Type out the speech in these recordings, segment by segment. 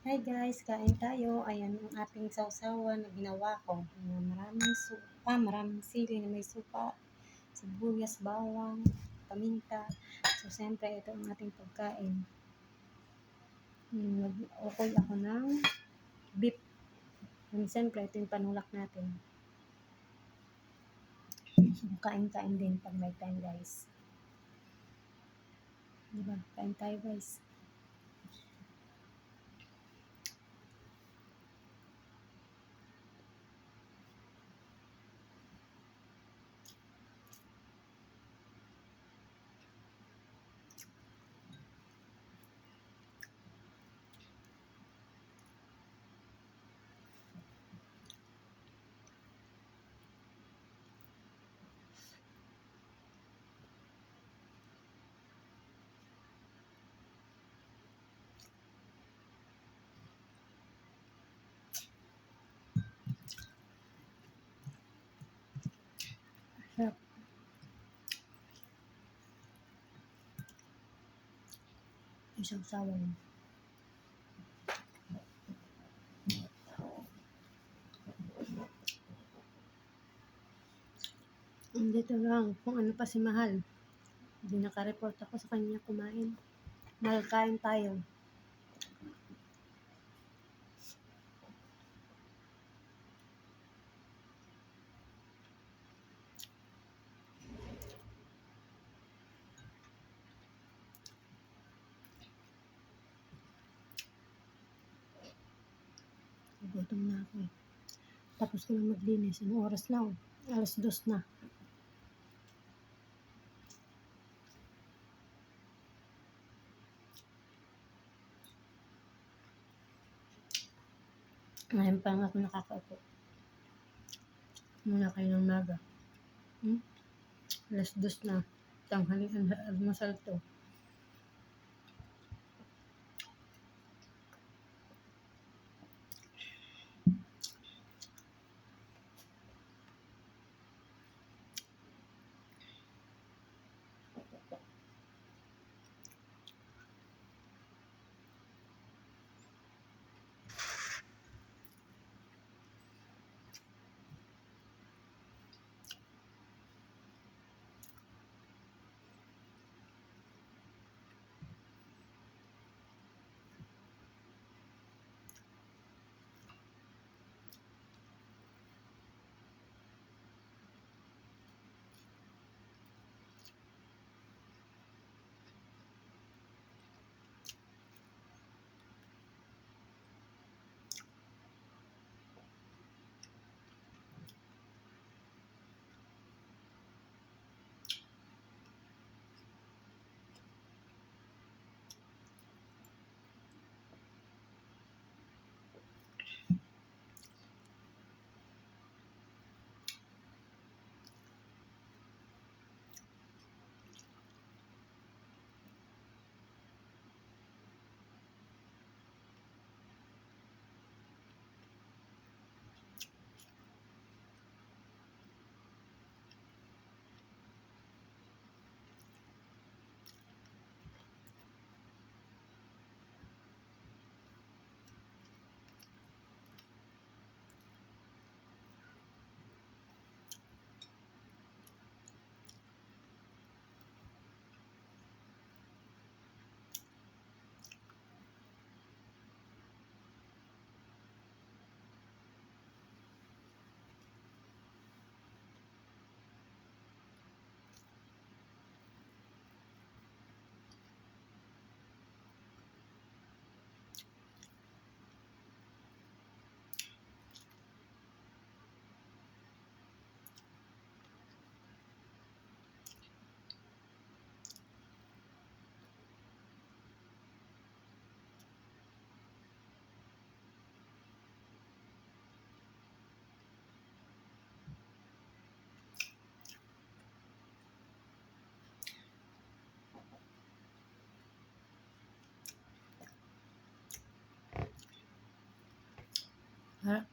Hi guys, kain tayo. Ayan ang ating sausawan na ginawa ko. Maraming supa, maraming sili na may supa, sibuyas, bawang, paminta. So, siyempre, ito ang ating pagkain. Nag-ukoy ako ng beef. And siyempre, ito yung panulak natin. So, kain-kain din pag may time guys. Diba? Kain tayo guys. Sarap. Yung sausawan. Dito lang, kung ano pa si Mahal. Hindi naka-report ako sa kanya kumain. Mahal, kain tayo. Gutom na ako eh. Tapos ko lang maglinis. Anong oras na oh? 2:00 na. Ngayon pa lang ako nakakaupo. Muna kayo ng maga. 2:00 na. Tanghalian na almusal to.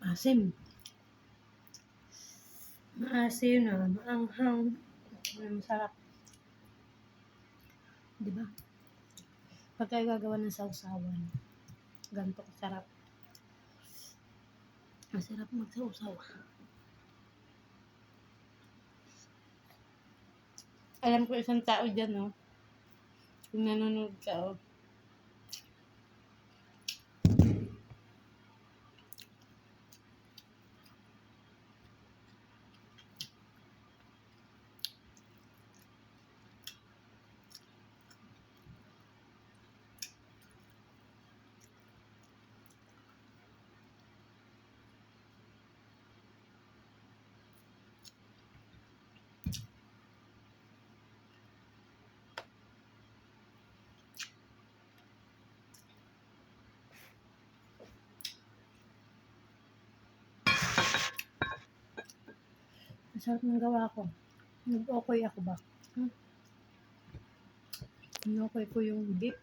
Asim. Maasim na, maanghang. Masarap. Diba? Pag kayo gagawa ng sausawan, Ganito kasarap. Masarap magsausaw. Alam ko isang tao dyan, no? Kung nanonood ka, oh. Masarap ng gawa ko. Nag-okay ako ba? Okay ko yung beef.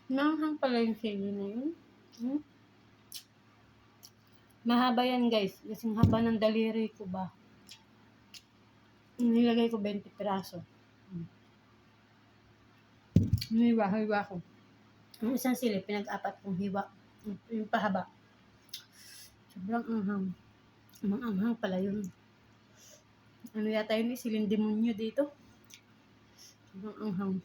Manghang pala yung sili na yun. Mahaba yan, guys. Kasing haba ng daliri ko ba. Nilagay ko 20 piraso. Hiwa ko. Yung isang sili, pinag-apat kong hiwa. Yung pahaba. Sobrang anghang. Anghang pala yun. Ano yata yun, siling demonyo dito. Sobrang anghang.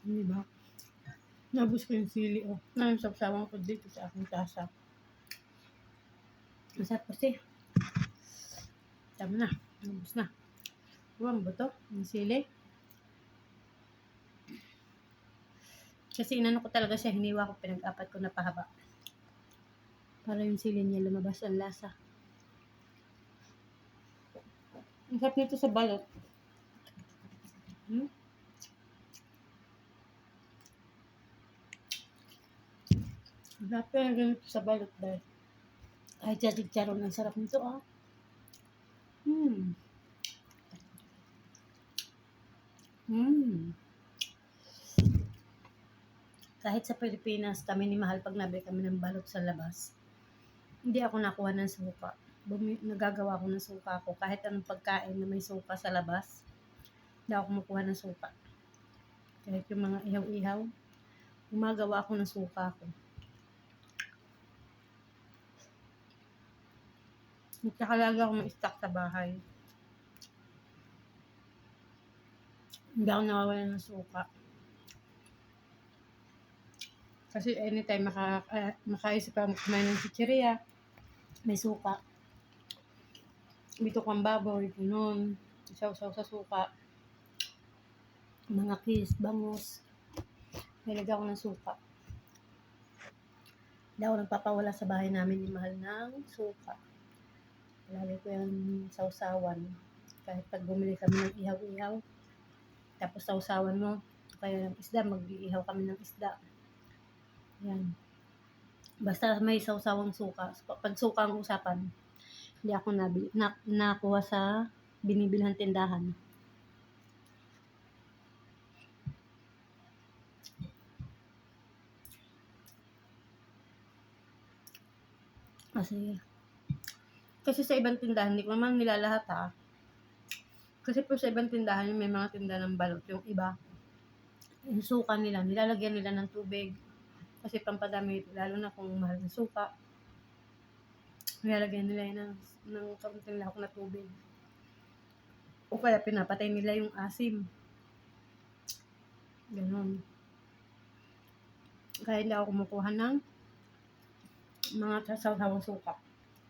Diba? Nabus ko yung sili, oh. Nasapsawan ko dito sa aking tasa. Masarap kasi. Tama na. Nabus na. Buwang ba to? Yung sili. Kasi inano ko talaga siya, hiniwa ko, pinag-apat ko na pahaba. Para yung sili niya lumabas ang lasa. Ang sarap nito sa balot. Ang sarap na ganito sa balot dahil. Kahit charon, ang sarap nito, ah. Kahit sa Pilipinas, kami ni Mahal pag nabili kami ng balot sa labas, hindi ako nakuha ng suka. Nagagawa ko ng suka ko. Kahit anong pagkain na may suka sa labas, hindi ako kumukuha ng suka. Kahit yung mga ihaw-ihaw, gumagawa ako ng suka ko. Nagkakalala ako ng stock sa bahay. Hindi ako nawawala ng suka. Kasi anytime makaisip ako kumain ng chichirya, may suka. Dito kang baboy, ganun. Isaw-saw sa suka. Mga kiss, bangus. Nilagyan ko ng suka. Hindi ako nagpapawala sa bahay namin ni Mahal ng suka. Lagi ko yung sausawan. Kahit pag bumili kami ng ihaw-ihaw, tapos sausawan mo, kaya ng isda, mag-iihaw kami ng isda. Yan. Basta may sausawang suka. Pag suka ang usapan, hindi ako nakuha sa binibilhan tindahan. Kasi sa ibang tindahan, hindi ko naman nilalahat, ha. Kasi po sa ibang tindahan, may mga tinda ng balot. Yung iba, yung suka nila, nilalagyan nila ng tubig. Kasi pampadami, lalo na kung mahal ng suka, nilalagyan nila yun ng kaunting lahok na tubig. O kaya pinapatay nila yung asim. Ganon. Kaya hindi ako kumukuha ng mga sawsawang suka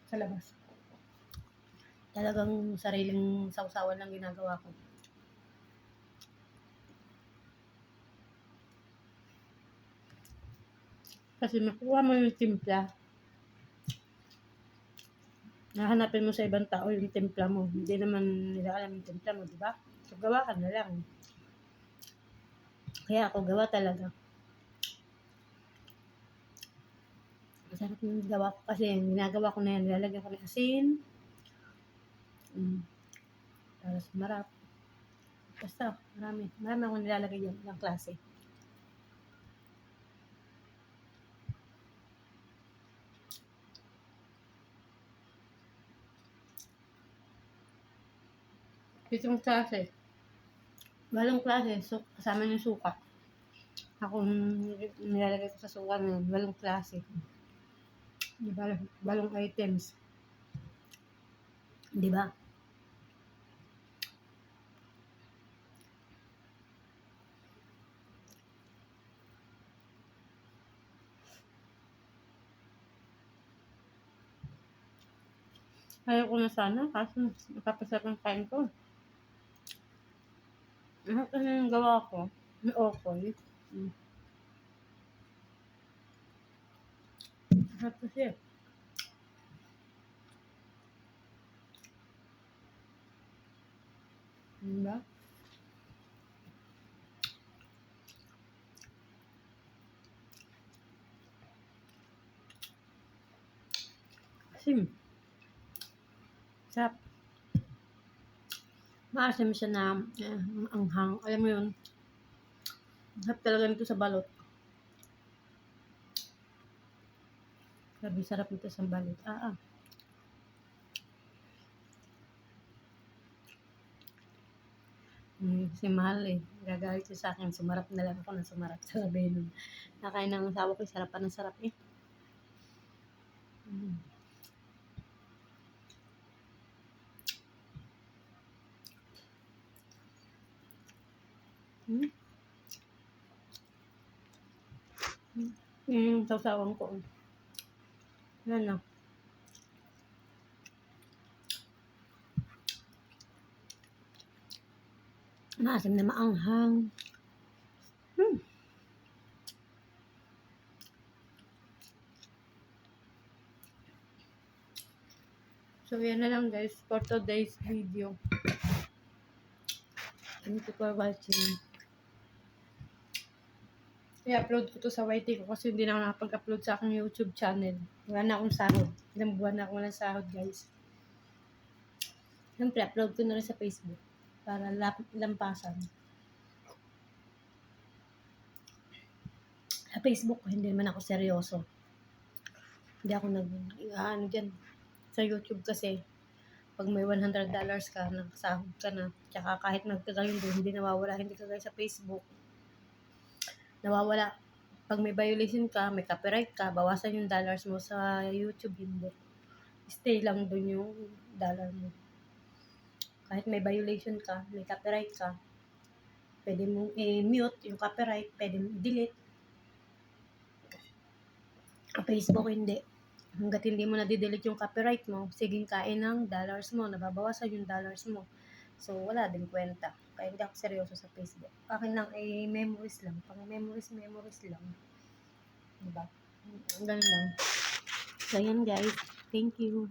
sa labas. Talagang sariling sawsawan lang ginagawa ko. Kasi makuha mo yung timpla. Nahanapin mo sa ibang tao yung timpla mo. Hindi naman nila alam yung timpla mo, di ba? So, gawa ka na lang. Kaya ako gawa talaga. Masarap yung gawa ko kasi yung ginagawa ko na yan, nilalagyan ko ng asin. Para sumarap. Basta, marami. Marami akong nilalagay yan ng klase. Pitong klase. Walong klase. So, kasama ng suka. Ako nilalagay ko sa suka na yun. Walong klase. Di ba? Walong items. Di ba? Ayaw ko na sana, kaso nakapasarap ang kain ko. Ano yung gawa ko? May okoy. Sarap kasi. Diba? Asim. Sarap. Maasim siya na anghang. Alam mo yun, sarap talaga nito sa balot. Sabi, sarap nito sa balot. Si mahal eh. Gagalit siya sa akin. Sumarap na lang ako na sumarap. Sabi nun. Nakain ng asawa ko, sarap pa ng sarap eh. Yung sawsawan ko. Yan na. Maasim na maanghang. So, yan na lang guys for today's video. Thank you for watching. I-upload ko to sa YT ko kasi hindi na ako nakapag-upload sa aking YouTube channel. Wala na akong sahod. Ilang buwan na akong walang sahod guys. Siyempre, upload ko na rin sa Facebook para lampasan. Sa Facebook, hindi naman ako seryoso. Hindi ako dyan. Sa YouTube kasi, pag may $100 ka, nakasahod ka na, tsaka kahit nagtagayon doon, hindi nawawala, hindi ka sa Facebook. Nawawala. Pag may violation ka, may copyright ka, bawasan yung dollars mo sa YouTube, hindi. Stay lang doon yung dollar mo. Kahit may violation ka, may copyright ka, pwede mong i-mute yung copyright, pwede mong delete. Facebook hindi. Hanggat hindi mo na-delete yung copyright mo, siging kain ng dollars mo, nababawasan yung dollars mo. So, wala din kwenta. Kaya hindi ako seryoso sa Facebook. Akin lang ay memories lang. Pang memories lang. Diba? Ganun lang. So, yan guys. Thank you.